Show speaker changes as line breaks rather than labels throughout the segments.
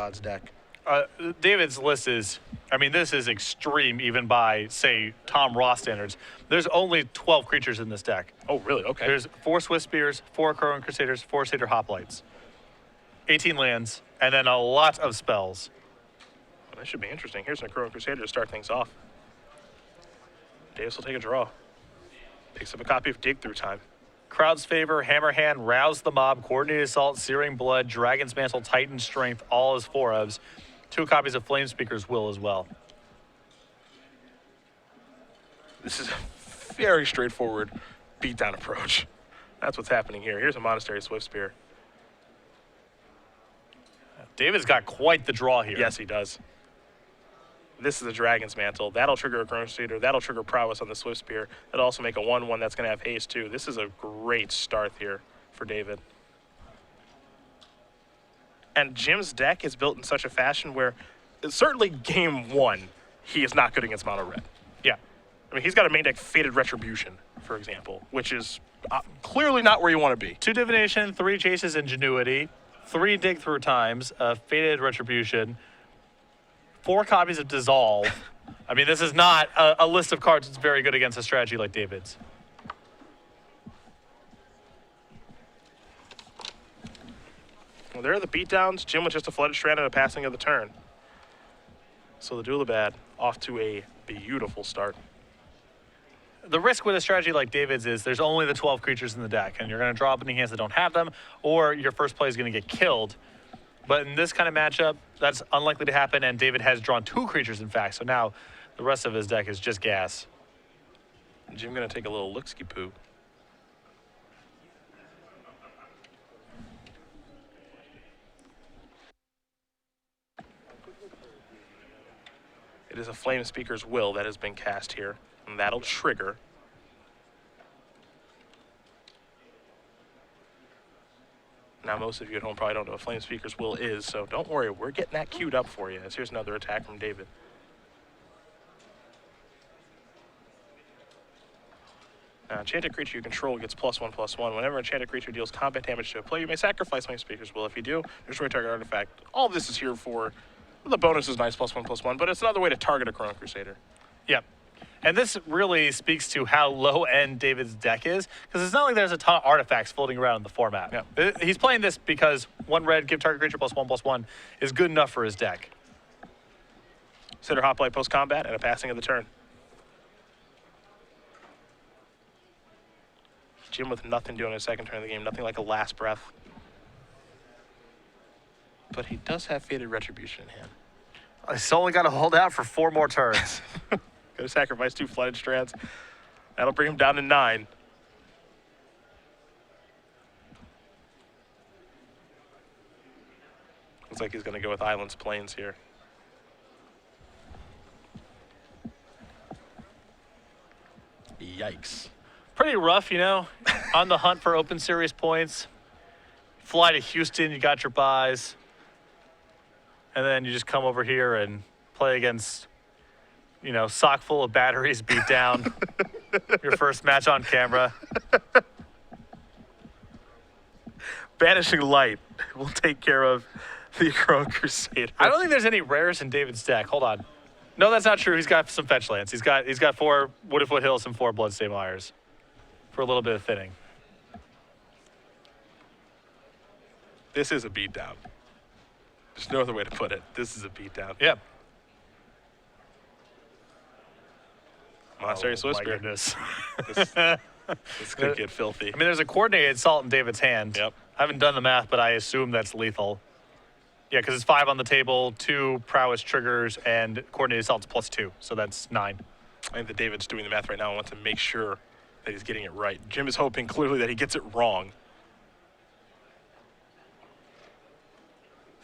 Abdullabad's deck.
David's list is, I mean, this is extreme even by, say, Tom Ross standards. There's only 12 creatures in this deck.
Oh, really? Okay.
There's 4 Swift Spears, 4 Current Crusaders, 4 Satyr Hoplites, 18 lands, and then a lot of spells.
Well, this should be interesting. Here's a Current Crusader to start things off. Davis will take a draw. Picks up a copy of Dig Through Time.
Crowd's Favor, Hammerhand, Rouse the Mob, Coordinated Assault, Searing Blood, Dragon's Mantle, Titan Strength, all as 4-ofs. 2 copies of Flamespeaker's Will as well.
This is a very straightforward beatdown approach. That's what's happening here. Here's a Monastery Swift Spear.
David's got quite the draw here.
Yes, he does. This is a Dragon's Mantle. That'll trigger a Crusader. That'll trigger Prowess on the Swift Spear. That'll also make a 1/1 that's going to have haste too. This is a great start here for David. And Jim's deck is built in such a fashion where certainly game 1, he is not good against mono red.
Yeah.
I mean, he's got a main deck Fated Retribution, for example, which is clearly not where you want to be.
2 Divination, 3 Chase's Ingenuity, 3 Dig Through Times, Fated Retribution, 4 copies of Dissolve. I mean, this is not a list of cards that's very good against a strategy like David's.
Well, there are the beatdowns. Jim with just a Flooded Strand and a passing of the turn. So the Abdullabad off to a beautiful start.
The risk with a strategy like David's is there's only the 12 creatures in the deck, and you're going to draw opening hands that don't have them, or your first play is going to get killed. But in this kind of matchup, that's unlikely to happen, and David has drawn 2 creatures, in fact, so now the rest of his deck is just gas.
Jim going to take a little look-ski-poo. It is a Flamespeaker's Will that has been cast here, and that'll trigger. Now, most of you at home probably don't know what Flamespeaker's Will is, so don't worry, we're getting that queued up for you. As here's another attack from David. Now, enchanted creature you control gets +1/+1. Whenever enchanted creature deals combat damage to a player, you may sacrifice Flamespeaker's Will. If you do, destroy target artifact. All this is here for. The bonus is nice, +1/+1, but it's another way to target a Chrono Crusader.
Yep. And this really speaks to how low-end David's deck is, because it's not like there's a ton of artifacts floating around in the format.
Yep.
He's playing this because 1 red, give target creature +1/+1 is good enough for his deck.
Satyr Hoplite post-combat and a passing of the turn. Jim with nothing doing his second turn of the game, nothing like a last breath. But he does have Fated Retribution in hand.
He's only got to hold out for 4 more turns.
Going to sacrifice 2 Flooded Strands. That'll bring him down to 9. Looks like he's going to go with Islands Plains here. Yikes.
Pretty rough, you know, on the hunt for open series points. Fly to Houston, you got your buys. And then you just come over here and play against, you know, sock full of batteries, beat down. Your first match on camera.
Banishing Light will take care of the Chrono Crusader.
I don't think there's any rares in David's deck. Hold on. No, that's not true. He's got some fetch lands. He's got 4 Wooded Foothills and 4 Bloodstained Mires for a little bit of thinning.
This is a beatdown. There's no other way to put it. This is a beatdown.
Yep.
Monastery Swift Spear.
Goodness.
This could get filthy.
I mean, there's a Coordinated Assault in David's hand.
Yep.
I haven't done the math, but I assume that's lethal. Yeah, because it's 5 on the table, 2 Prowess triggers, and Coordinated Assault's +2, so that's 9.
I think that David's doing the math right now. I want to make sure that he's getting it right. Jim is hoping clearly that he gets it wrong.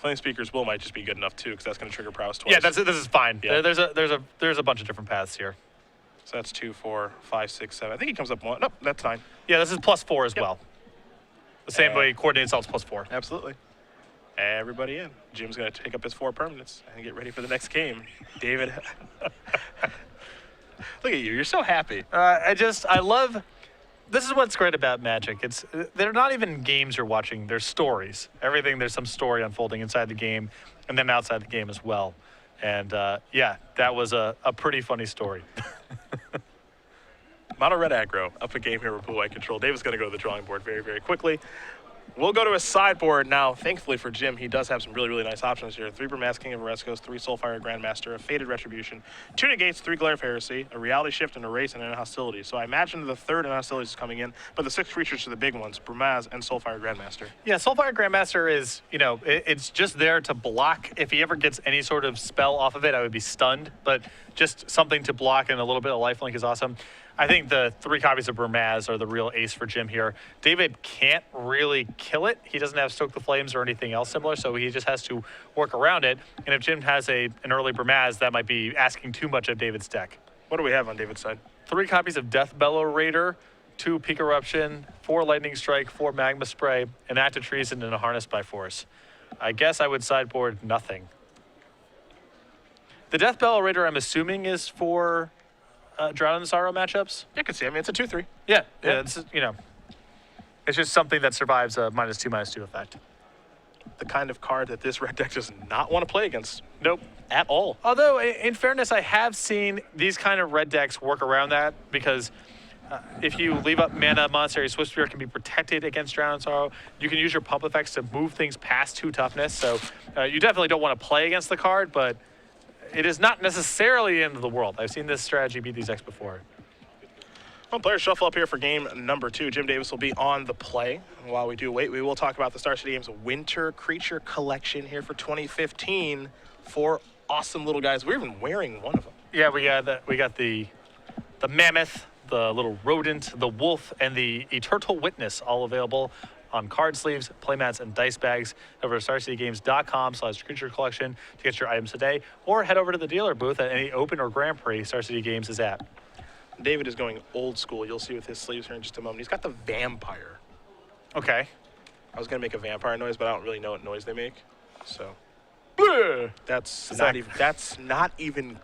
Flamespeaker's Will might just be good enough too, because that's going to trigger Prowess twice.
Yeah, this is fine.
Yeah.
There's a bunch of different paths here.
So that's 2, 4, 5, 6, 7. I think he comes up 1. Nope, that's 9.
Yeah, this is +4 as
Yep.
well. The same way Coordinated Assault's +4.
Absolutely. Everybody in. Jim's going to take up his 4 permanents and get ready for the next game. David. Look at you. You're so happy.
I love This is what's great about Magic. They're not even games you're watching. They're stories. Everything, there's some story unfolding inside the game and then outside the game as well. And yeah, that was a pretty funny story.
Mono red aggro up a game here with blue white control. David's going to go to the drawing board very, very quickly. We'll go to his sideboard now. Thankfully for Jim, he does have some really, really nice options here. 3 Burmaz, King of Oreskos, 3 Soulfire Grandmaster, a Fated Retribution, 2 Negates, 3 Glare of Heresy, a Reality Shift, and Erase, and an Hostility. So I imagine the third Hostilities is coming in, but the 6 creatures are the big ones, Burmaz and Soulfire Grandmaster.
Yeah, Soulfire Grandmaster is, it's just there to block. If he ever gets any sort of spell off of it, I would be stunned, but just something to block and a little bit of lifelink is awesome. I think the 3 copies of Burmaz are the real ace for Jim here. David can't really kill it. He doesn't have Stoke the Flames or anything else similar, so he just has to work around it. And if Jim has an early Burmaz, that might be asking too much of David's deck.
What do we have on David's side?
3 copies of Death Bellow Raider, 2 Peak Eruption, 4 Lightning Strike, 4 Magma Spray, an Act of Treason, and a Harness by Force. I guess I would sideboard nothing. The Death Bellow Raider, I'm assuming, is for Drown in the Sorrow matchups.
You can see. I mean, it's a 2/3.
Yeah. It's it's just something that survives a -2/-2 effect.
The kind of card that this red deck does not want to play against.
Nope.
At all.
Although, in fairness, I have seen these kind of red decks work around that because if you leave up mana, Monastery Swiftspear can be protected against Drown in Sorrow. You can use your pump effects to move things past 2 toughness. So you definitely don't want to play against the card, but it is not necessarily the end of the world. I've seen this strategy beat these decks before.
Well, player shuffle up here for game number 2. Jim Davis will be on the play. And while we do wait, we will talk about the Star City Games Winter Creature Collection here for 2015. 4 awesome little guys. We're even wearing one of them.
Yeah, we got the mammoth, the little rodent, the wolf, and the Eternal Witness all available on card sleeves, playmats, and dice bags. Over to StarCityGames.com/creature collection to get your items today, or head over to the dealer booth at any Open or Grand Prix Star City Games is at.
David is going old school. You'll see with his sleeves here in just a moment. He's got the vampire.
Okay.
I was going to make a vampire noise, but I don't really know what noise they make. So that's not even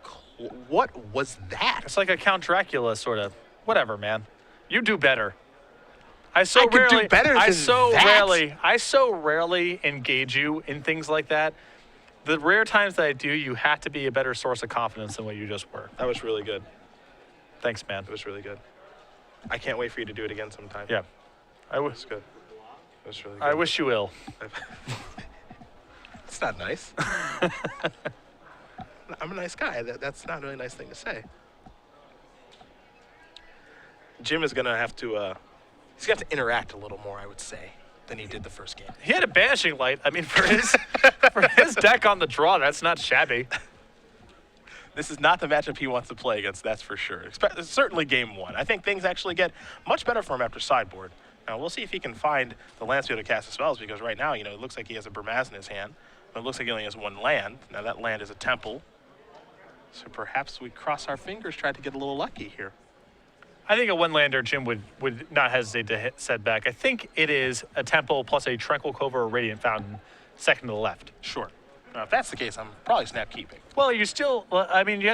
what was that?
It's like a Count Dracula sort of. Whatever, man. You do better. I
could do better than that.
I so rarely engage you in things like that. The rare times that I do, you have to be a better source of confidence than what you just were.
That was really good.
Thanks, man.
It was really good. I can't wait for you to do it again sometime.
Yeah.
It's good. It was really good.
I wish you ill.
That's not nice. I'm a nice guy. That's not a really nice thing to say. Jim is going to have to... He's got to interact a little more, I would say, than he did the first game.
He had a Banishing Light. I mean, for his deck on the draw, that's not shabby.
This is not the matchup he wants to play against, that's for sure. Certainly game 1. I think things actually get much better for him after sideboard. Now, we'll see if he can find the land field to cast his spells, because right now, it looks like he has a Burmaz in his hand, but it looks like he only has 1 land. Now, that land is a temple. So perhaps we cross our fingers, try to get a little lucky here.
I think a 1-lander Jim would not hesitate to set back. I think it is a temple plus a Tranquil Cove or a Radiant Fountain, second to the left.
Sure. Now, if that's the case, I'm probably snap keeping.
Well, you have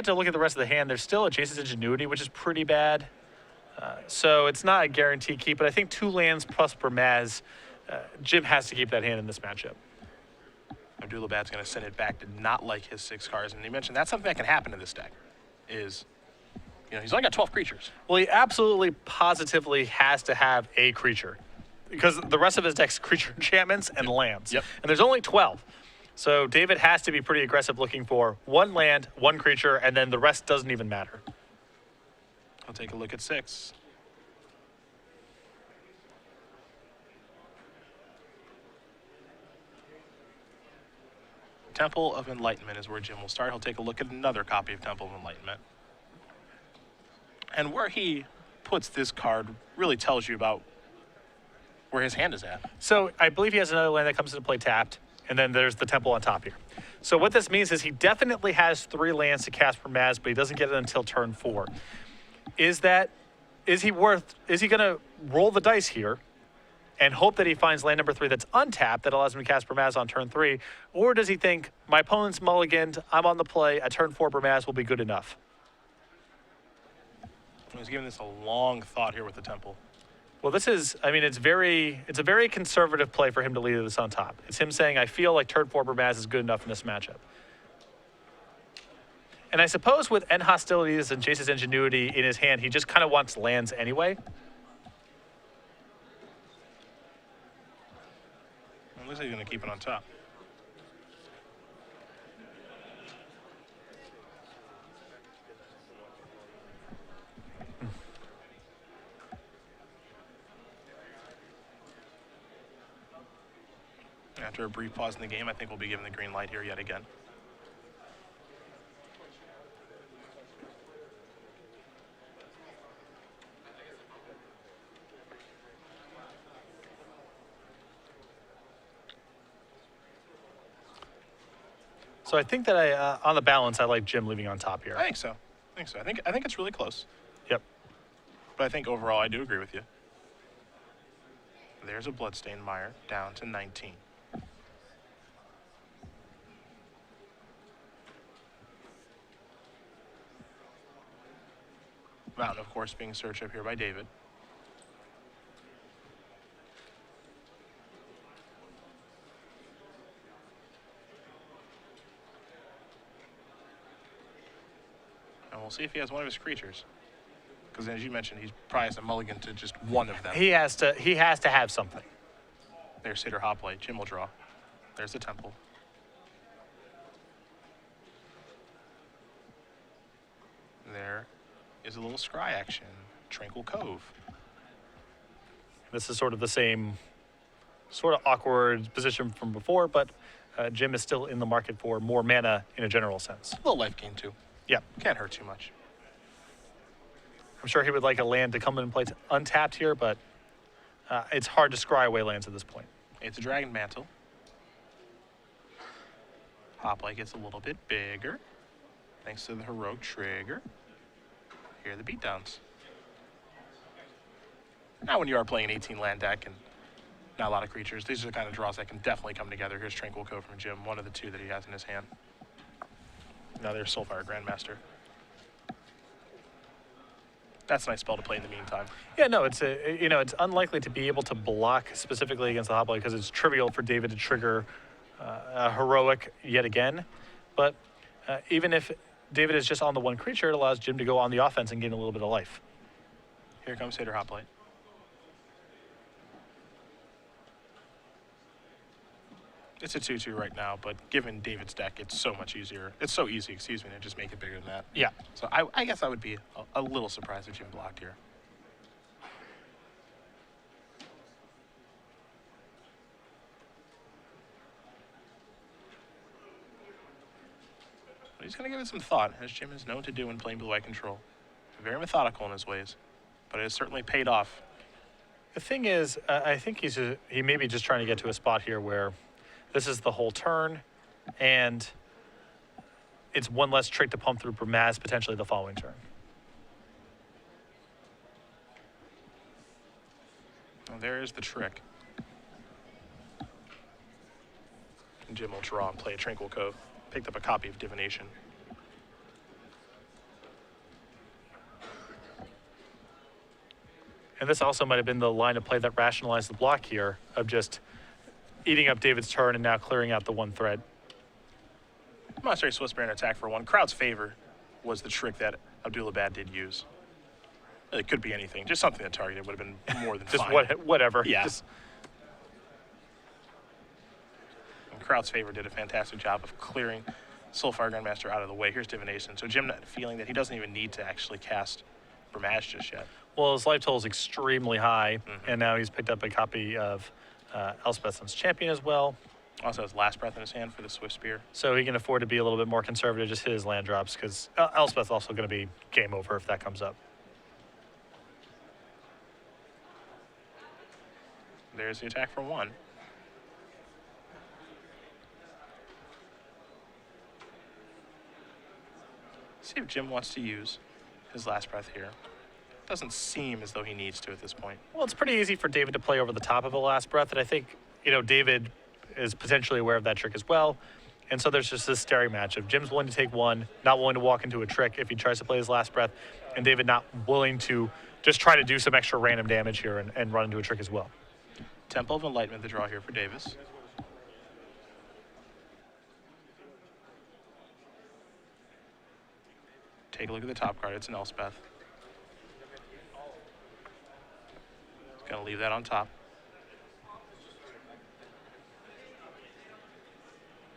to look at the rest of the hand. There's still Adjacent Ingenuity, which is pretty bad. So it's not a guaranteed keep, but I think 2 lands plus Burmaz, Jim has to keep that hand in this matchup.
Abdullabad's going to send it back to not like his 6 cards. And you mentioned that's something that can happen in this deck, is... he's only got 12 creatures.
Well, he absolutely, positively has to have a creature because the rest of his deck's creature enchantments and lands.
Yep.
And there's only 12. So David has to be pretty aggressive looking for 1 land, 1 creature, and then the rest doesn't even matter.
I'll take a look at 6. Temple of Enlightenment is where Jim will start. He'll take a look at another copy of Temple of Enlightenment. And where he puts this card really tells you about where his hand is at.
So I believe he has another land that comes into play tapped, and then there's the temple on top here. So what this means is he definitely has 3 lands to cast Burmaz, but he doesn't get it until turn 4. Is he going to roll the dice here and hope that he finds land number 3 that's untapped that allows him to cast Burmaz on turn 3? Or does he think, my opponent's mulliganed, I'm on the play, at turn 4 Burmaz will be good enough?
He's giving this a long thought here with the temple.
Well, this is, I mean, it's a very conservative play for him to lead this on top. It's him saying, I feel like turn 4 Burmaz is good enough in this matchup. And I suppose with End Hostilities and Chase's Ingenuity in his hand, he just kind of wants lands anyway.
It looks like he's going to keep it on top. After a brief pause in the game, I think we'll be given the green light here yet again.
So I think that on the balance, I like Jim leaving on top here.
I think so. I think it's really close.
Yep.
But I think overall, I do agree with you. There's a Bloodstained Mire down to 19. Mountain, of course, being searched up here by David. And we'll see if he has one of his creatures. Because as you mentioned, he's probably has a mulligan to just one of them.
He has to have something.
There's Sitter Hoplite. Jim will draw. There's the Temple. There is a little scry action. Tranquil Cove.
This is sort of the same sort of awkward position from before, but Jim is still in the market for more mana in a general sense.
A little life gain, too.
Yeah.
Can't hurt too much.
I'm sure he would like a land to come in and play untapped here, but it's hard to scry away lands at this point.
It's a Dragon Mantle. Hoplite gets a little bit bigger, thanks to the heroic trigger. Here are the beatdowns. Now when you are playing an 18 land deck and not a lot of creatures, these are the kind of draws that can definitely come together. Here's Tranquil Cove from Jim, one of the two that he has in his hand. Now there's Soulfire Grandmaster. That's a nice spell to play in the meantime.
Yeah, no, it's it's unlikely to be able to block specifically against the Hoplite because it's trivial for David to trigger a heroic yet again. But even if David is just on the one creature, it allows Jim to go on the offense and gain a little bit of life.
Here comes Sitter Hoplite. It's a 2-2 right now, but given David's deck, it's so much easier. It's so easy, excuse me, to just make it bigger than that.
Yeah.
So I guess I would be a little surprised if Jim blocked here. But he's going to give it some thought, as Jim is known to do when playing blue-white control. Very methodical in his ways, but it has certainly paid off.
The thing is, I think he may be just trying to get to a spot here where this is the whole turn, and it's one less trick to pump through Burmaz potentially the following turn.
Well, there is the trick. And Jim will draw and play a Tranquil Cove. Picked up a copy of Divination.
And this also might have been the line of play that rationalized the block here of just eating up David's turn and now clearing out the one thread.
Monastery Swissbearer attack for one. Crowd's Favor was the trick that Abdullabad did use. It could be anything. Just something that targeted would have been more than
Just
fine.
whatever.
Yeah.
Just,
And Crowd's Favor did a fantastic job of clearing Soulfire Grandmaster out of the way. Here's Divination. So Jim feeling that he doesn't even need to actually cast Burmaz just yet.
well, his life total is extremely high, and now he's picked up a copy of Elspeth's Champion as well.
Also has Last Breath in his hand for the Swift Spear.
So he can afford to be a little bit more conservative, just hit his land drops, because Elspeth's also going to be game over if that comes up.
There's the attack for one. See if Jim wants to use his Last Breath here. Doesn't seem as though he needs to at this point.
Well, it's pretty easy for David to play over the top of a Last Breath, and I think, David is potentially aware of that trick as well. And so there's just this staring match of Jim's willing to take one, not willing to walk into a trick if he tries to play his Last Breath, and David not willing to just try to do some extra random damage here and run into a trick as well.
Temple of Enlightenment, the draw here for Davis. Take a look at the top card. It's an Elspeth. Gonna leave that on top.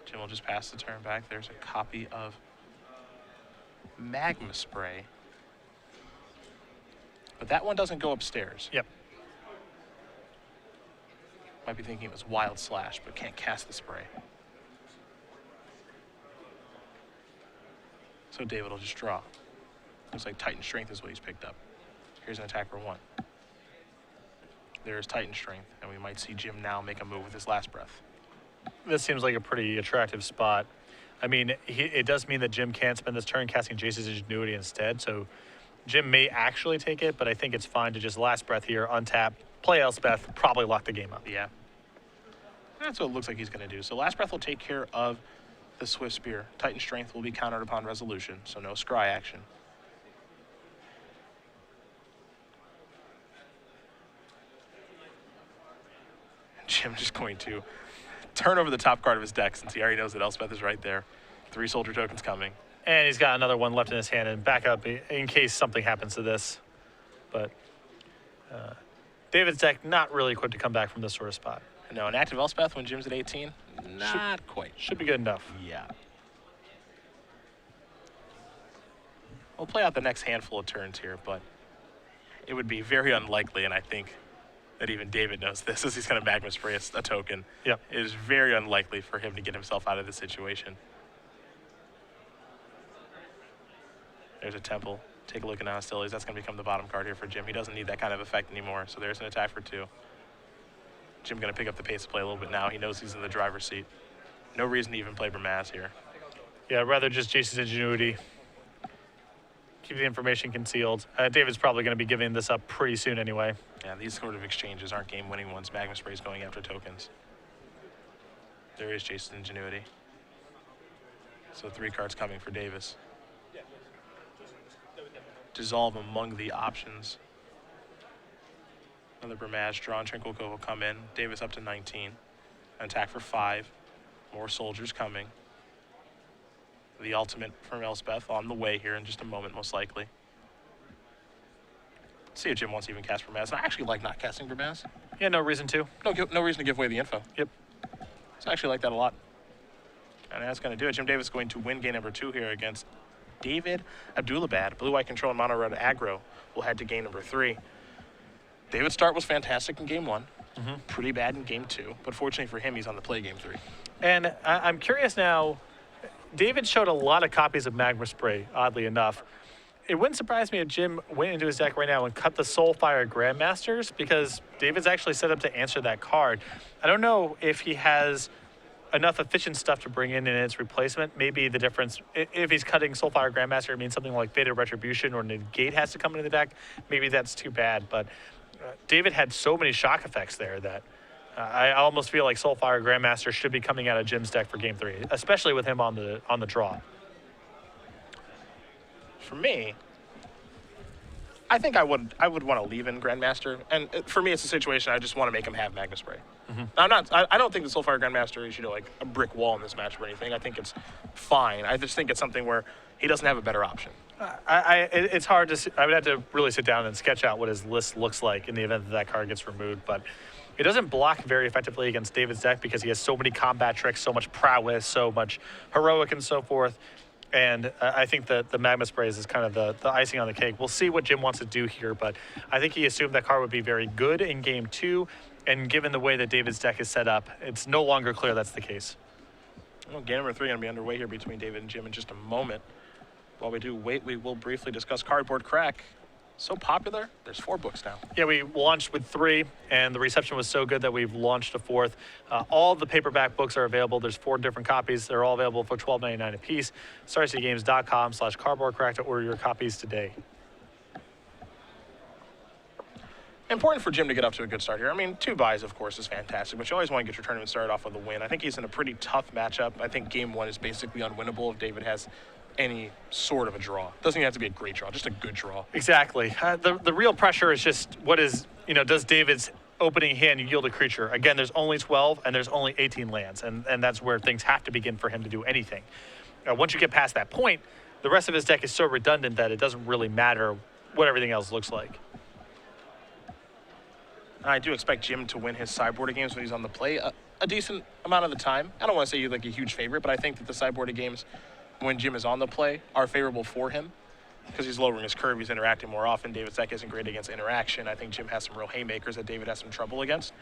Jim will just pass the turn back. There's a copy of Magma Spray. But that one doesn't go upstairs.
Yep.
Might be thinking it was Wild Slash, but can't cast the spray. So David will just draw. Looks like Titan Strength is what he's picked up. Here's an attack for 1. There's Titan Strength, and we might see Jim now make a move with his last breath.
This seems like a pretty attractive spot. I mean, it does mean that Jim can't spend this turn casting Jace's Ingenuity instead, so Jim may actually take it, but I think it's fine to just last breath here, untap, play Elspeth, probably lock the game up.
Yeah. That's what it looks like he's going to do. So last breath will take care of the Swift Spear. Titan Strength will be countered upon resolution, so no scry action. Jim just going to turn over the top card of his deck since he already knows that Elspeth is right there. 3 soldier tokens coming.
And he's got another one left in his hand and back up in case something happens to this. But David's deck not really equipped to come back from this sort of spot.
No, an active Elspeth when Jim's at 18? Not quite.
Should be good enough.
Yeah. We'll play out the next handful of turns here, but it would be very unlikely, and I think that even David knows this, as he's going to Magma Spray a token.
Yep.
It is very unlikely for him to get himself out of this situation. There's a Temple. Take a look at Hostilities. That's going to become the bottom card here for Jim. He doesn't need that kind of effect anymore, so there's an attack for 2. Jim going to pick up the pace of play a little bit now. He knows he's in the driver's seat. No reason to even play Bramaz here.
Yeah, rather just Jace's Ingenuity. Keep the information concealed. David's probably going to be giving this up pretty soon anyway.
Yeah, these sort of exchanges aren't game-winning ones. Magma Spray's going after tokens. There is Jace's Ingenuity. So 3 cards coming for Davis. Dissolve among the options. Another Bramaz draw and Tranquil Cove will come in. Davis up to 19. An attack for 5. More soldiers coming. The ultimate from Elspeth on the way here in just a moment, most likely. See if Jim wants to even cast Bramaz. I actually like not casting Bramaz.
Yeah, no reason to.
No reason to give away the info.
Yep.
So I actually like that a lot. And that's going to do it. Jim Davis is going to win game number 2 here against David Abdullabad. Blue-white control and mono-red aggro will head to game number 3. David's start was fantastic in game 1. Pretty bad in game 2. But fortunately for him, he's on the play game 3.
And I'm curious now, David showed a lot of copies of Magma Spray, oddly enough. It wouldn't surprise me if Jim went into his deck right now and cut the Soulfire Grandmasters, because David's actually set up to answer that card. I don't know if he has enough efficient stuff to bring in its replacement. Maybe the difference, if he's cutting Soulfire Grandmaster, it means something like Fated Retribution or Negate has to come into the deck. Maybe that's too bad, but David had so many shock effects there that I almost feel like Soulfire Grandmaster should be coming out of Jim's deck for game 3, especially with him on the draw.
For me, I think I would want to leave in Grandmaster, and for me, it's a situation I just want to make him have Magma Spray. I don't think the Soulfire Grandmaster is like a brick wall in this match or anything. I think it's fine. I just think it's something where he doesn't have a better option.
It's hard to. I would have to really sit down and sketch out what his list looks like in the event that card gets removed, but it doesn't block very effectively against David's deck because he has so many combat tricks, so much prowess, so much heroic and so forth. And I think that the Magma Sprays is kind of the icing on the cake. We'll see what Jim wants to do here, but I think he assumed that card would be very good in game 2. And given the way that David's deck is set up, it's no longer clear that's the case.
Well, game number 3 going to be underway here between David and Jim in just a moment. While we do wait, we will briefly discuss Cardboard Crack. So popular, there's 4 books now.
Yeah, we launched with 3, and the reception was so good that we've launched a 4th. All the paperback books are available. There's 4 different copies. They're all available for $12.99 a piece. StarCityGames.com/cardboardcrack to order your copies today.
Important for Jim to get up to a good start here. I mean, 2 buys, of course, is fantastic, but you always want to get your tournament started off with a win. I think he's in a pretty tough matchup. I think game 1 is basically unwinnable if David has any sort of a draw. Doesn't even have to be a great draw, just a good draw.
Exactly. The real pressure is just does David's opening hand yield a creature? Again, there's only 12 and there's only 18 lands, and that's where things have to begin for him to do anything. Once you get past that point, the rest of his deck is so redundant that it doesn't really matter what everything else looks like.
I do expect Jim to win his sideboarded games when he's on the play a decent amount of the time. I don't want to say you're like a huge favorite, but I think that the sideboarded games when Jim is on the play are favorable for him because he's lowering his curve, he's interacting more often. David's deck isn't great against interaction. I think Jim has some real haymakers that David has some trouble against.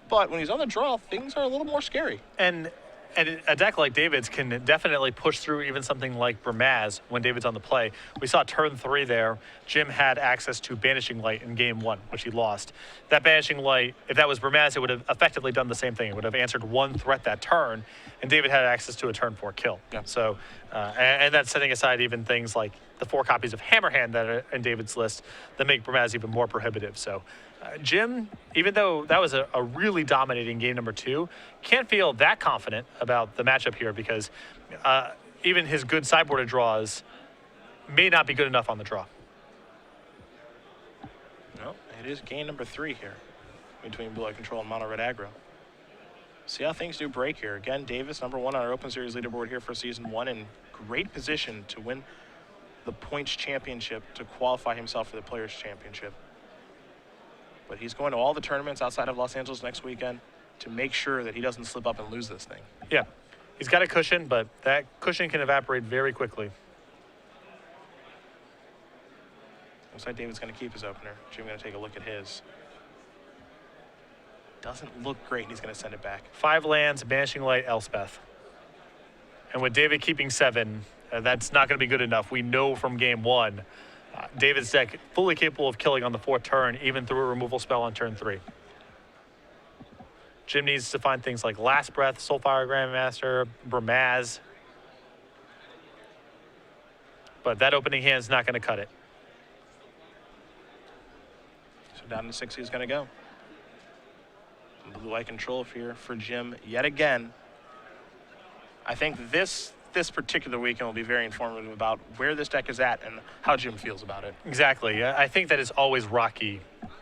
But when he's on the draw, things are a little more scary.
And a deck like David's can definitely push through even something like Bramaz when David's on the play. We saw turn 3 there. Jim had access to Banishing Light in game 1, which he lost. That Banishing Light, if that was Bramaz, it would have effectively done the same thing. It would have answered one threat that turn, and David had access to a turn 4 kill.
Yeah.
So, and that's setting aside even things like the 4 copies of Hammerhand that are in David's list that make Bramaz even more prohibitive. So, Jim, even though that was a really dominating game number 2, can't feel that confident about the matchup here because even his good sideboarded draws may not be good enough on the draw.
No, it is game number 3 here between Blue Eye Control and Mono Red Aggro. See how things do break here. Again, Davis, number 1 on our Open Series leaderboard here for Season 1, in great position to win the Points Championship to qualify himself for the Players Championship. But he's going to all the tournaments outside of Los Angeles next weekend to make sure that he doesn't slip up and lose this thing.
Yeah, he's got a cushion, but that cushion can evaporate very quickly.
Looks like David's going to keep his opener. Jim's going to take a look at his. Doesn't look great, and he's going to send it back.
5 lands, Banishing Light, Elspeth. And with David keeping 7, that's not going to be good enough. We know from game 1. David's deck fully capable of killing on the 4th turn, even through a removal spell on turn 3. Jim needs to find things like Last Breath, Soulfire Grandmaster, Bramaz. But that opening hand is not going to cut it.
So down to 6 he's going to go. Blue Eye Control here for Jim yet again. I think this particular weekend will be very informative about where this deck is at and how Jim feels about it.
Exactly. I think that is always rocky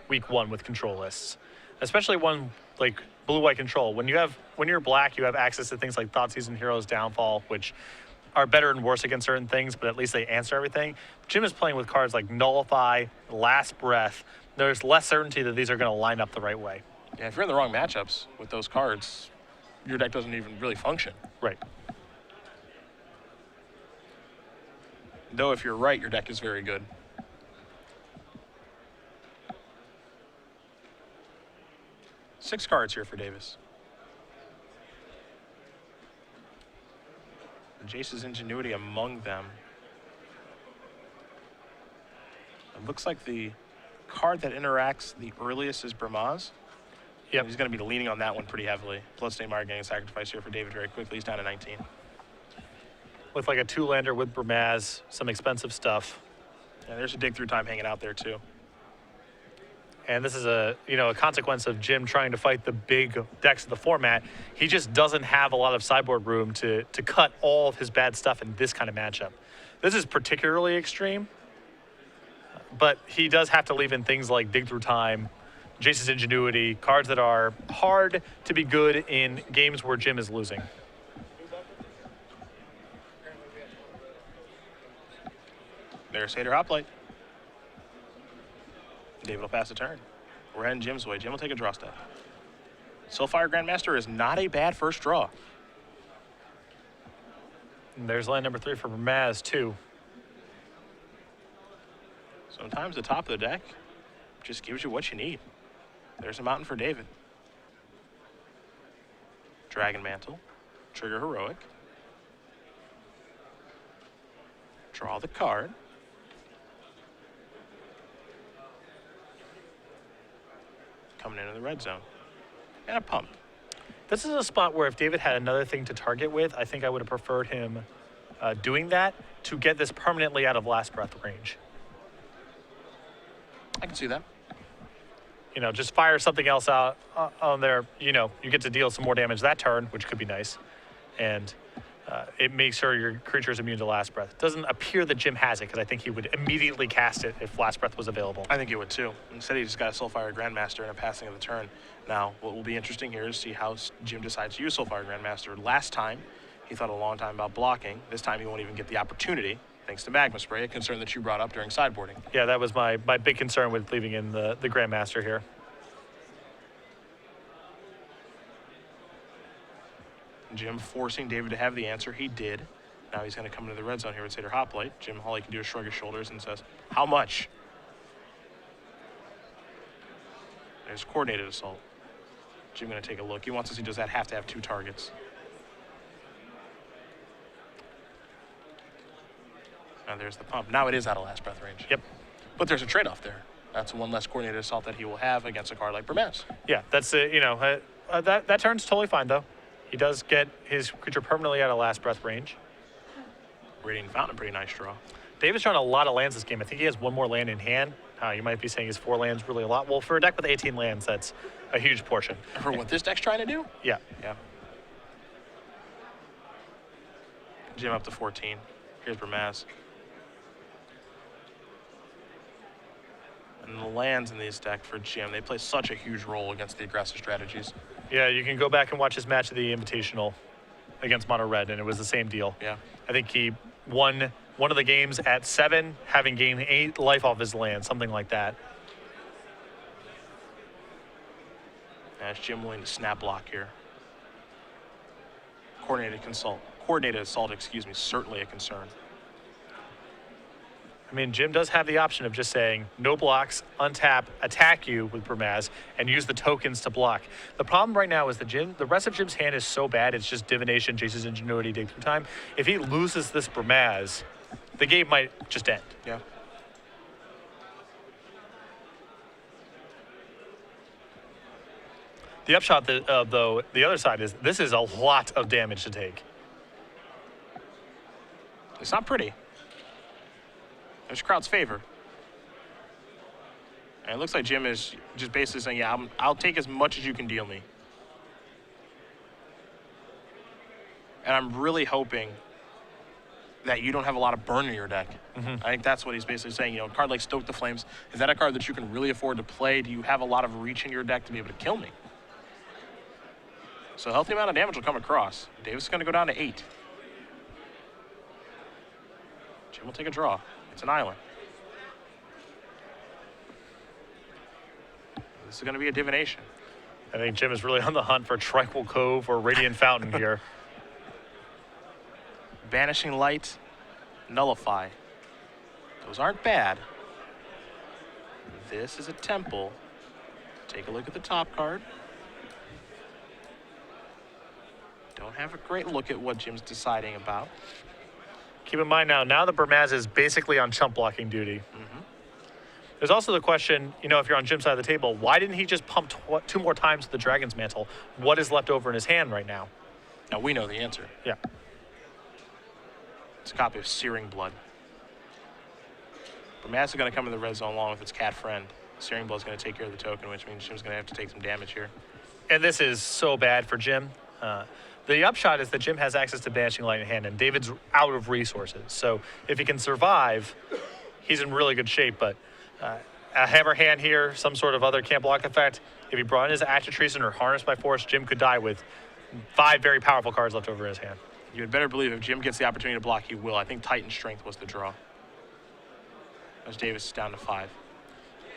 week 1 with control lists, especially one like Blue Eye Control. When you're black, you have access to things like Thoughtseized Heroes Downfall, which are better and worse against certain things, but at least they answer everything. Jim is playing with cards like Nullify, Last Breath. There's less certainty that these are going to line up the right way.
Yeah, if you're in the wrong matchups with those cards, your deck doesn't even really function.
Right.
Though if you're right, your deck is very good. Six cards here for Davis. Jace's Ingenuity among them. It looks like the card that interacts the earliest is Bramaz.
Yep.
He's going to be leaning on that one pretty heavily. Bloodstained Mire getting a sacrifice here for David very quickly. He's down to 19.
With like a 2-lander with Bramaz, some expensive stuff.
Yeah, there's a Dig Through Time hanging out there too.
And this is a consequence of Jim trying to fight the big decks of the format. He just doesn't have a lot of sideboard room to cut all of his bad stuff in this kind of matchup. This is particularly extreme, but he does have to leave in things like Dig Through Time, Jace's Ingenuity, cards that are hard to be good in games where Jim is losing.
There's Hater Hoplite. David will pass a turn. We're heading Jim's way. Jim will take a draw step. Soulfire Grandmaster is not a bad first draw.
And there's line number 3 for Bramaz, too.
Sometimes the top of the deck just gives you what you need. There's a mountain for David. Dragon Mantle. Trigger Heroic. Draw the card. Coming into the red zone. And a pump.
This is a spot where if David had another thing to target with, I think I would have preferred him doing that to get this permanently out of Last Breath range.
I can see that.
Just fire something else out on there. You get to deal some more damage that turn, which could be nice. And it makes sure your creature is immune to Last Breath. It doesn't appear that Jim has it, because I think he would immediately cast it if Last Breath was available.
I think he would too. Instead, he just got a Soulfire Grandmaster and a passing of the turn. Now, what will be interesting here is to see how Jim decides to use Soulfire Grandmaster. Last time, he thought a long time about blocking. This time, he won't even get the opportunity, thanks to Magma Spray, a concern that you brought up during sideboarding.
Yeah, that was my big concern with leaving in the Grandmaster here.
Jim forcing David to have the answer. He did. Now he's going to come into the red zone here with Seder Hoplite. Jim, all he can do is shrug his shoulders and says, how much? There's Coordinated Assault. Jim going to take a look. He wants to see, does that have to have 2 targets? And there's the pump. Now it is out of Last Breath range.
Yep.
But there's a trade-off there. That's one less Coordinated Assault that he will have against a card like Burmaz.
Yeah, that's that turn's totally fine though. He does get his creature permanently out of Last Breath range.
Radiant Fountain, pretty nice draw.
David's drawing a lot of lands this game. I think he has 1 more land in hand. You might be saying his 4 lands really a lot. Well, for a deck with 18 lands, that's a huge portion.
For what this deck's trying to do?
Yeah.
Yeah. Jim up to 14. Here's Burmaz. And the lands in these decks for Jim, they play such a huge role against the aggressive strategies.
Yeah, you can go back and watch his match of the Invitational against Mono Red, and it was the same deal.
Yeah.
I think he won one of the games at 7, having gained 8 life off his land, something like that.
That's Jim willing to snap block here. Coordinated assault, excuse me, certainly a concern.
I mean, Jim does have the option of just saying, no blocks, untap, attack you with Burmaz, and use the tokens to block. The problem right now is the rest of Jim's hand is so bad, it's just Divination, Jace's Ingenuity, Dig Through Time. If he loses this Burmaz, the game might just end.
Yeah.
The upshot, though, the other side is this is a lot of damage to take.
It's not pretty. There's crowd's favor. And it looks like Jim is just basically saying, yeah, I'll take as much as you can deal me. And I'm really hoping that you don't have a lot of burn in your deck. I think that's what he's basically saying. You know, a card like Stoke the Flames, is that a card that you can really afford to play? Do you have a lot of reach in your deck to be able to kill me? So a healthy amount of damage will come across. Davis is going to go down to 8. Jim will take a draw. It's an island. This is going to be a divination.
I think Jim is really on the hunt for Tranquil Cove or Radiant Fountain here.
Banishing Light, Nullify. Those aren't bad. This is a temple. Take a look at the top card. Don't have a great look at what Jim's deciding about.
Keep in mind now the Burmaz is basically on chump blocking duty. There's also the question, you know, if you're on Jim's side of the table, why didn't he just pump 2 more times the Dragon's Mantle? What is left over in his hand right now?
Now we know the answer.
Yeah.
It's a copy of Searing Blood. Burmaz is going to come in the red zone along with its cat friend. Searing Blood is going to take care of the token, which means Jim's going to have to take some damage here.
And this is so bad for Jim. The upshot is that Jim has access to Banishing Light in hand, and David's out of resources. So if he can survive, he's in really good shape. But a Hammer Hand here, some sort of other can't block effect. If he brought in his Act of Treason or Harnessed by Force, Jim could die with 5 very powerful cards left over his hand.
You had better believe if Jim gets the opportunity to block, he will. I think Titan Strength was the draw. As Davis is down to 5.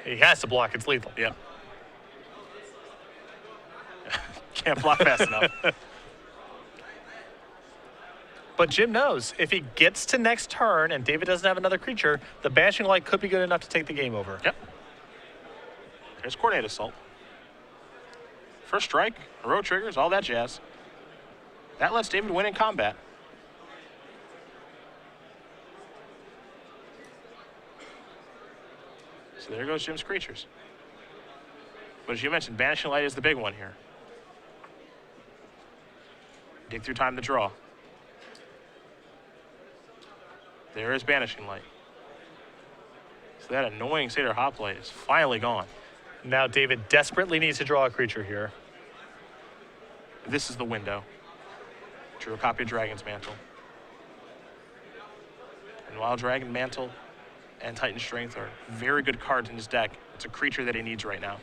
He has to block. It's lethal.
Yep. Can't block fast enough.
But Jim knows if he gets to next turn and David doesn't have another creature, the Banishing Light could be good enough to take the game over.
Yep. There's Coordinated Assault. First strike, heroic triggers, all that jazz. That lets David win in combat. So there goes Jim's creatures. But as you mentioned, Banishing Light is the big one here. Dig Through Time to draw. There is Banishing Light. So that annoying Seder Hoplite is finally gone.
Now David desperately needs to draw a creature here.
This is the window. Drew a copy of Dragon's Mantle. And while Dragon Mantle and Titan Strength are very good cards in his deck, it's a creature that he needs right now.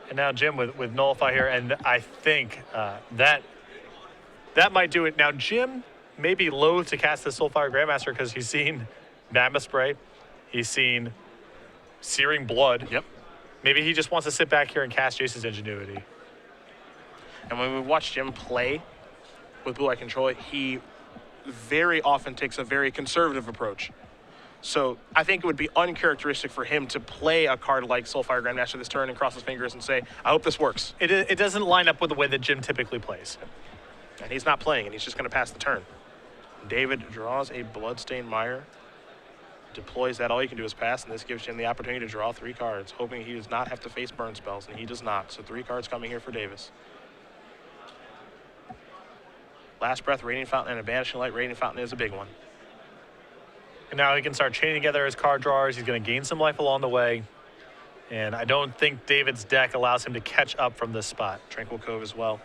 And now Jim with Nullify here, and I think that might do it. Now Jim may be loath to cast the Soulfire Grandmaster because he's seen Mammoth Spray, he's seen Searing Blood.
Yep.
Maybe he just wants to sit back here and cast Jace's Ingenuity.
And when we watch Jim play with Blue Eye Control, he very often takes a very conservative approach. So I think it would be uncharacteristic for him to play a card like Soulfire Grandmaster this turn and cross his fingers and say, I hope this works.
It doesn't line up with the way that Jim typically plays.
And he's not playing, and he's just going to pass the turn. David draws a Bloodstained Mire, deploys that. All you can do is pass, and this gives Jim the opportunity to draw 3 cards, hoping he does not have to face burn spells, and he does not. So 3 cards coming here for Davis. Last Breath, Radiant Fountain, and a Banishing Light. Radiant Fountain is a big one.
And now he can start chaining together his card drawers. He's going to gain some life along the way. And I don't think David's deck allows him to catch up from this spot.
Tranquil Cove as well.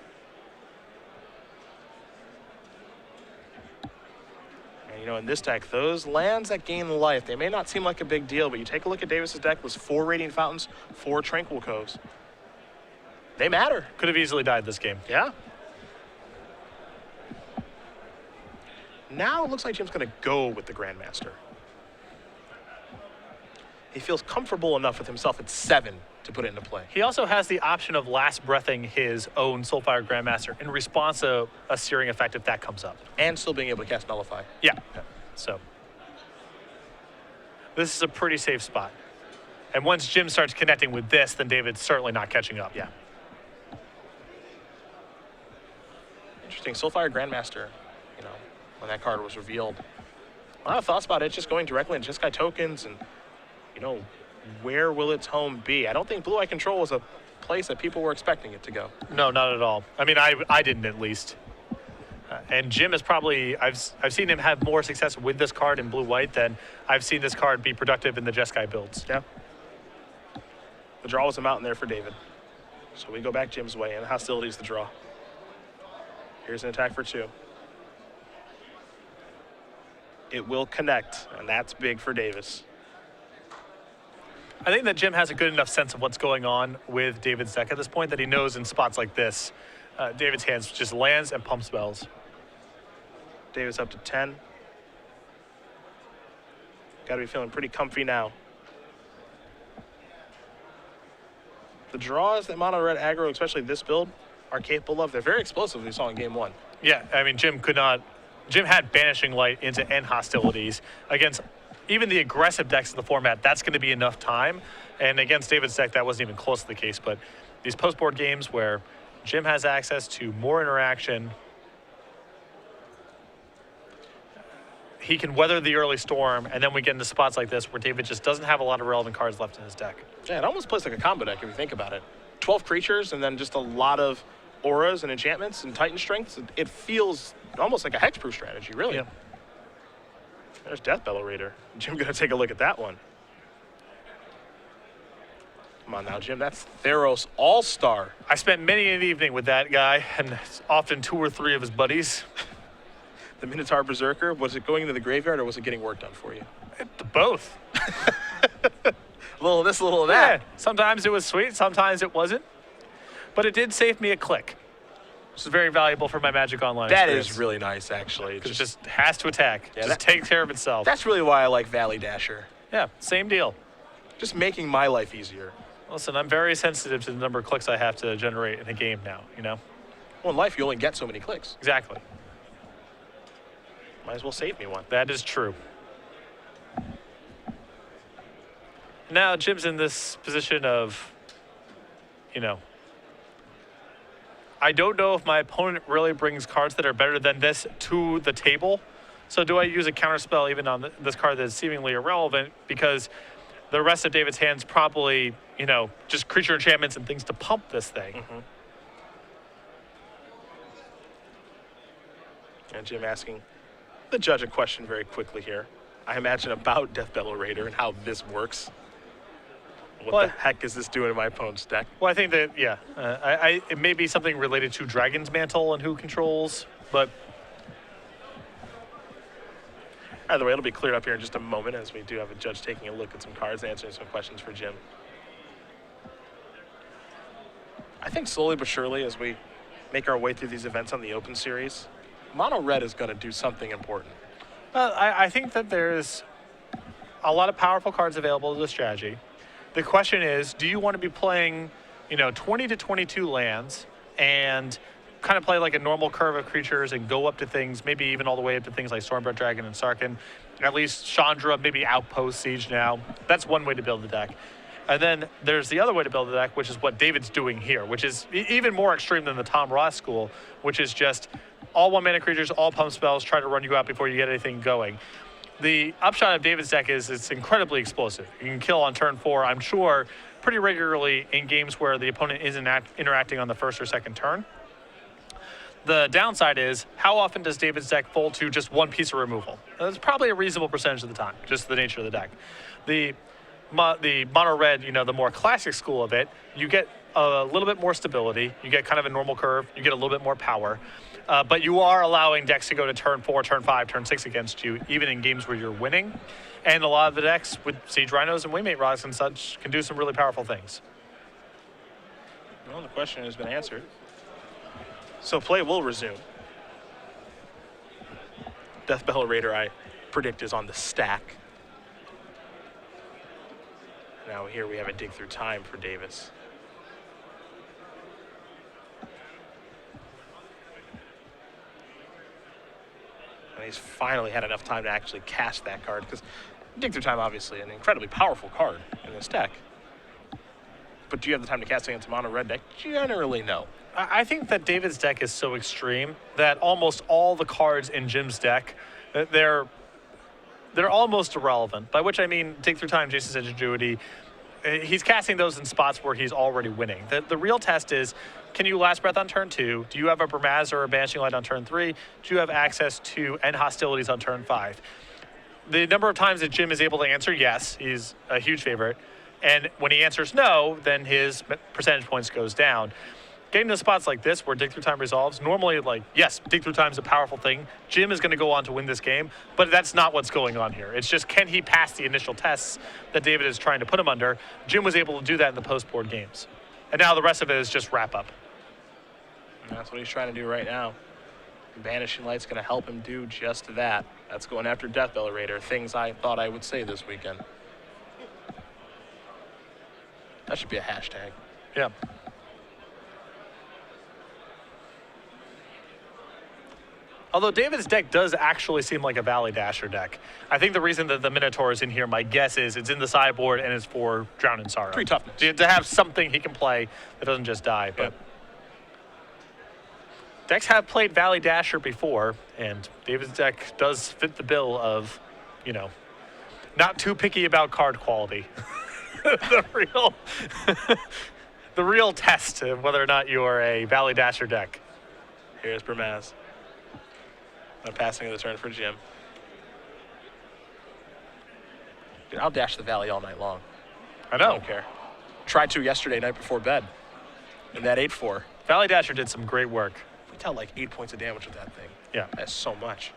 And you know, in this deck, those lands that gain life, they may not seem like a big deal, but you take a look at Davis's deck, was 4 Radiant Fountains, 4 Tranquil Coves. They matter.
Could have easily died this game.
Yeah. Now it looks like Jim's going to go with the Grandmaster. He feels comfortable enough with himself at 7 to put it into play.
He also has the option of last breathing his own Soulfire Grandmaster in response to a searing effect if that comes up.
And still being able to cast Nullify.
Yeah. So this is a pretty safe spot. And once Jim starts connecting with this, then David's certainly not catching up.
Yeah. Interesting. Soulfire Grandmaster, you know, when that card was revealed. A lot of thoughts about it just going directly into Jeskai tokens and, you know, where will its home be? I don't think Blue Eye Control was a place that people were expecting it to go.
No, not at all. I mean, I didn't at least. And Jim is probably, I've seen him have more success with this card in blue-white than I've seen this card be productive in the Jeskai builds.
Yeah. The draw was a mountain there for David. So we go back Jim's way, and the hostility is the draw. Here's an attack for 2. It will connect, and that's big for Davis.
I think that Jim has a good enough sense of what's going on with David's deck at this point that he knows in spots like this, David's hands just lands and pump spells.
Davis up to 10. Got to be feeling pretty comfy now. The draws that mono red aggro, especially this build, are capable of. They're very explosive, we saw in game 1.
Yeah, I mean, Jim had Banishing Light into end hostilities against even the aggressive decks of the format. That's going to be enough time. And against David's deck, that wasn't even close to the case. But these post-board games where Jim has access to more interaction, he can weather the early storm, and then we get into spots like this where David just doesn't have a lot of relevant cards left in his deck.
Yeah, it almost plays like a combo deck if you think about it. 12 creatures and then just a lot of auras and enchantments and Titan strengths. It feels almost like a hexproof strategy, really.
Yeah.
There's Deathbellow Raider. Jim gonna take a look at that one. Come on now, Jim. That's Theros All-Star.
I spent many an evening with that guy, and often 2 or 3 of his buddies.
The Minotaur Berserker, was it going into the graveyard or was it getting work done for you?
Both.
A little of this, a little of that.
Yeah, sometimes it was sweet, sometimes it wasn't. But it did save me a click, which is very valuable for my Magic Online
That
experience.
is really nice, actually.
It just has to attack.
Yeah,
just take care of itself.
That's really why I like Valley Dasher.
Yeah, same deal.
Just making my life easier.
Listen, I'm very sensitive to the number of clicks I have to generate in a game now, you know?
Well, in life, you only get so many clicks.
Exactly.
Might as well save me one.
That is true. Now, Jim's in this position of, you know, I don't know if my opponent really brings cards that are better than this to the table. So do I use a counterspell even on this card that's seemingly irrelevant because the rest of David's hand's probably, you know, just creature enchantments and things to pump this thing.
Mm-hmm. And Jim asking the judge a question very quickly here. I imagine about Deathbellow Raider and how this works. What the heck is this doing in my opponent's deck?
Well, I think that, yeah, it may be something related to Dragon's Mantle and who controls, but
Either way, it'll be cleared up here in just a moment as we do have a judge taking a look at some cards and answering some questions for Jim. I think slowly but surely as we make our way through these events on the Open Series, Mono Red is going to do something important.
I think that there's a lot of powerful cards available to the strategy. The question is, do you want to be playing, 20 to 22 lands and kind of play like a normal curve of creatures and go up to things, maybe even all the way up to things like Stormbred Dragon and Sarkhan, at least Chandra, maybe Outpost Siege now. That's one way to build the deck. And then there's the other way to build the deck, which is what David's doing here, which is even more extreme than the Tom Ross school, which is just all one-mana creatures, all pump spells, try to run you out before you get anything going. The upshot of David's deck is it's incredibly explosive. You can kill on turn 4, I'm sure, pretty regularly in games where the opponent isn't interacting on the first or second turn. The downside is, how often does David's deck fold to just one piece of removal? That's probably a reasonable percentage of the time, just the nature of the deck. The mono red, the more classic school of it, you get a little bit more stability, you get kind of a normal curve, you get a little bit more power, but you are allowing decks to go to turn 4, turn 5, turn 6 against you, even in games where you're winning. And a lot of the decks with Siege Rhinos and Waymate Rocks and such can do some really powerful things.
Well, the question has been answered. So play will resume. Deathbell Raider, I predict, is on the stack. Now here we have a dig through time for Davis. And he's finally had enough time to actually cast that card, because dig through time, obviously, an incredibly powerful card in this deck. But do you have the time to cast against a mono red deck? Generally, no.
I think that David's deck is so extreme that almost all the cards in Jim's deck, they're almost irrelevant. By which I mean dig through time, Jason's Ingenuity. He's casting those in spots where he's already winning. The real test is, can you last breath on turn 2? Do you have a Bramaz or a Banishing Light on turn 3? Do you have access to end hostilities on turn 5? The number of times that Jim is able to answer yes, he's a huge favorite. And when he answers no, then his percentage points goes down. Getting to spots like this where dig through time resolves, normally, yes, dig through time is a powerful thing. Jim is going to go on to win this game, but that's not what's going on here. It's just, can he pass the initial tests that David is trying to put him under? Jim was able to do that in the post-board games. And now the rest of it is just wrap up.
And that's what he's trying to do right now. Banishing Light's going to help him do just that. That's going after Deathbell Raider, things I thought I would say this weekend. That should be a hashtag.
Yeah. Although David's deck does actually seem like a Valley Dasher deck. I think the reason that the Minotaur is in here, my guess is it's in the sideboard and it's for Drown in Sorrow.
3 toughness.
To have something he can play that doesn't just die. But decks have played Valley Dasher before, and David's deck does fit the bill of, not too picky about card quality. the real test of whether or not you are a Valley Dasher deck.
Here's Bramaz. Passing of the turn for Jim. Dude, I'll dash the Valley all night long.
I know.
I don't care. Tried to yesterday night before bed. In that 8-4.
Valley Dasher did some great work.
We dealt like 8 points of damage with that thing.
Yeah.
That's so much.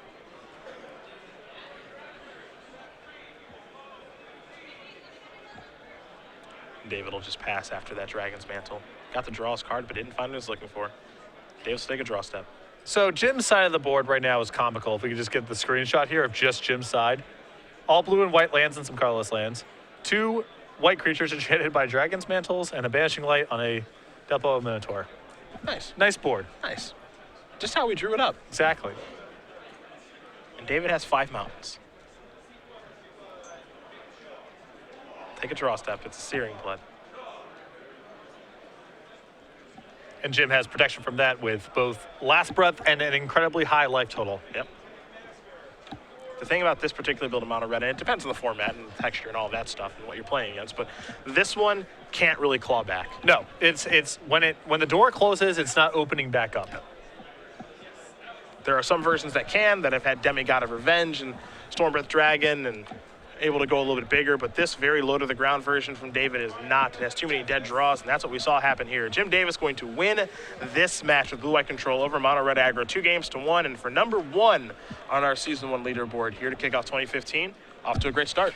David will just pass after that Dragon's Mantle. Got the draws card, but didn't find what he was looking for. Davis will take a draw step.
So Jim's side of the board right now is comical. If we could just get the screenshot here of just Jim's side. All blue and white lands and some colorless lands. 2 white creatures enchanted by Dragon's Mantles and a Banishing Light on a Deathbell Minotaur.
Nice.
Nice board.
Nice. Just how we drew it up.
Exactly.
And David has 5 mountains. Take a draw step. It's a Searing Blood.
And Jim has protection from that with both Last Breath and an incredibly high life total.
Yep. The thing about this particular build of Mono Red, and it depends on the format and texture and all that stuff and what you're playing against, but this one can't really claw back.
No, it's when the door closes, it's not opening back up.
There are some versions that can, that have had Demigod of Revenge and Stormbreath Dragon and able to go a little bit bigger, but this very low to the ground version from David is not. It has too many dead draws, and that's what we saw happen here. Jim Davis going to win this match with blue-white control over mono red aggro, 2-1, and for number 1 on our season 1 leaderboard here to kick off 2015, off to a great start.